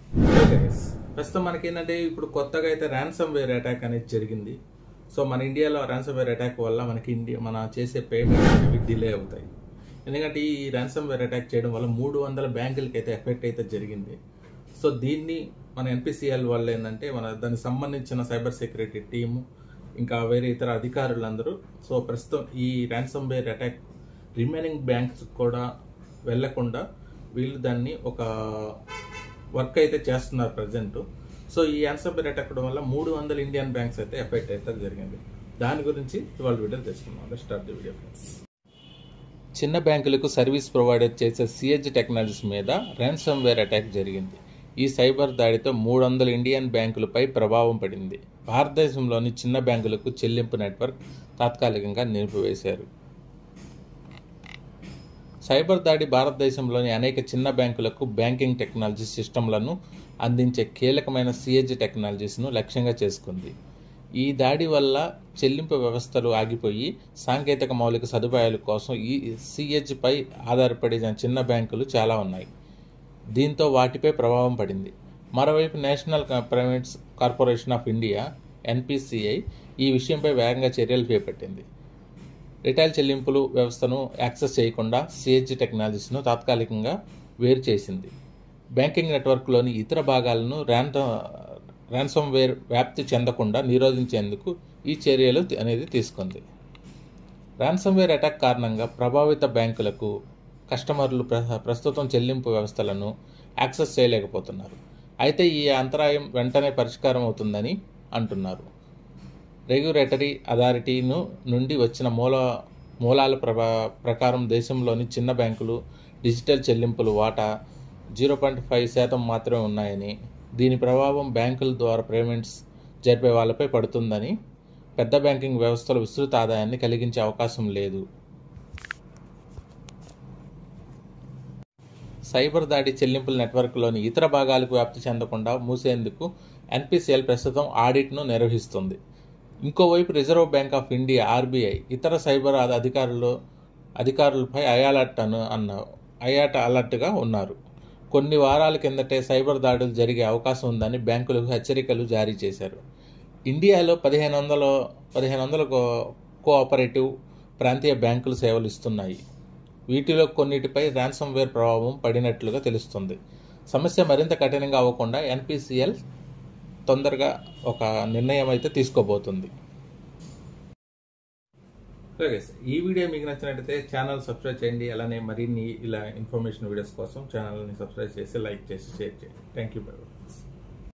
Hello guys, ప్రస్తుతం మనకేంటంటే ఇప్పుడు కొత్తగా అయితే ర్యాన్సమ్ వేర్ అటాక్ అనేది జరిగింది. సో మన ఇండియాలో ర్యాన్సమ్ వేర్ అటాక్ వల్ల మనకి మన చేసే పేమెంట్స్ అనేవి డిలే అవుతాయి. ఎందుకంటే ఈ ర్యాన్సమ్ వేర్ అటాక్ చేయడం వల్ల 300 బ్యాంకులకి అయితే ఎఫెక్ట్ అయితే జరిగింది. సో దీన్ని మన ఎన్పిసిఎల్ వాళ్ళు ఏంటంటే దానికి సంబంధించిన సైబర్ సెక్యూరిటీ టీము ఇంకా వేరే ఇతర అధికారులందరూ సో ప్రస్తుతం ఈ ransomware attack remaining banks కూడా వెళ్లకుండా వీళ్ళు దాన్ని ఒక వర్క్ అయితే చేస్తున్నారు ప్రజెంట్. సో ఈ ర్యాన్సమ్ వేర్ అటాక్ వల్ల 300 ఇండియన్ బ్యాంక్స్ అయితే ఎఫెక్ట్ అయితే జరిగింది. దాని గురించి ఇవాళ వీడియో తెలుసుకుందాం. Start the video friends. చిన్న బ్యాంకులకు సర్వీస్ ప్రొవైడర్ చేసే సిఎజ్ టెక్నాలజీస్ మీద ర్యాన్సమ్ వేర్ అటాక్ జరిగింది. ఈ సైబర్ దాడితో 300 ఇండియన్ బ్యాంకులపై ప్రభావం పడింది. భారతదేశంలోని చిన్న బ్యాంకులకు చెల్లింపు నెట్వర్క్ తాత్కాలికంగా నిలిపివేశారు. సైబర్ దాడి భారతదేశంలోని అనేక చిన్న బ్యాంకులకు బ్యాంకింగ్ టెక్నాలజీ సిస్టమ్లను అందించే కీలకమైన సిఎజ్ టెక్నాలజీస్ను లక్ష్యంగా చేసుకుంది. ఈ దాడి వల్ల చెల్లింపు వ్యవస్థలు ఆగిపోయి సాంకేతిక మౌలిక సదుపాయాల కోసం ఈ సిఎజ్పై ఆధారపడిన చిన్న బ్యాంకులు చాలా ఉన్నాయి. దీంతో వాటిపై ప్రభావం పడింది. మరోవైపు national payments corporation of India NPCI ఈ విషయంపై వేగంగా చర్యలు చేపట్టింది. రిటైల్ చెల్లింపులు వ్యవస్థను యాక్సెస్ చేయకుండా సిఎజ్ టెక్నాలజీస్ను తాత్కాలికంగా వేరు చేసింది. బ్యాంకింగ్ నెట్వర్క్లోని ఇతర భాగాలను ర్యాన్సమ్ వేర్ వ్యాప్తి చెందకుండా నిరోధించేందుకు ఈ చర్యలు అనేది తీసుకుంది. ర్యాన్సమ్ వేర్ అటాక్ కారణంగా ప్రభావిత బ్యాంకులకు కస్టమర్లు ప్రస్తుతం చెల్లింపు వ్యవస్థలను యాక్సెస్ చేయలేకపోతున్నారు. అయితే ఈ అంతరాయం వెంటనే పరిష్కారం అవుతుందని అంటున్నారు. రెగ్యులేటరీ అథారిటీ నుండి వచ్చిన మూలాల ప్రకారం దేశంలోని చిన్న బ్యాంకులు డిజిటల్ చెల్లింపులు వాటా 0.5% మాత్రమే ఉన్నాయని, దీని ప్రభావం బ్యాంకుల ద్వారా పేమెంట్స్ జరిపే వాళ్ళపై పడుతుందని, పెద్ద బ్యాంకింగ్ వ్యవస్థలు విస్తృత ఆదాయాన్ని కలిగించే అవకాశం లేదు. సైబర్ దాడి చెల్లింపుల నెట్వర్క్లోని ఇతర భాగాలకు వ్యాప్తి చెందకుండా మూసేందుకు ఎన్పిసిఎల్ ప్రస్తుతం ఆడిట్ను నిర్వహిస్తుంది. ఇంకోవైపు reserve bank of India RBI ఇతర సైబర్ అధికారులపై అయాట అలర్ట్గా ఉన్నారు. కొన్ని వారాల కిందటే సైబర్ దాడులు జరిగే అవకాశం ఉందని బ్యాంకులకు హెచ్చరికలు జారీ చేశారు. ఇండియాలో 1500 కోఆపరేటివ్ ప్రాంతీయ బ్యాంకులు సేవలు ఇస్తున్నాయి. వీటిలో కొన్నిటిపై ర్యాన్సమ్ వేర్ ప్రభావం పడినట్లుగా తెలుస్తుంది. సమస్య మరింత కఠినంగా అవ్వకుండా ఎన్పిసిఎల్ తొందరగా ఒక నిర్ణయం అయితే తీసుకోబోతుంది. ఈ వీడియో మీకు నచ్చినట్లయితే ఛానల్ సబ్స్క్రైబ్ చేయండి. అలానే మరిన్ని ఇలా ఇన్ఫర్మేషన్ వీడియోస్ కోసం ఛానల్ని సబ్స్క్రైబ్ చేసి లైక్ చేసి షేర్ చేయండి. Thank you.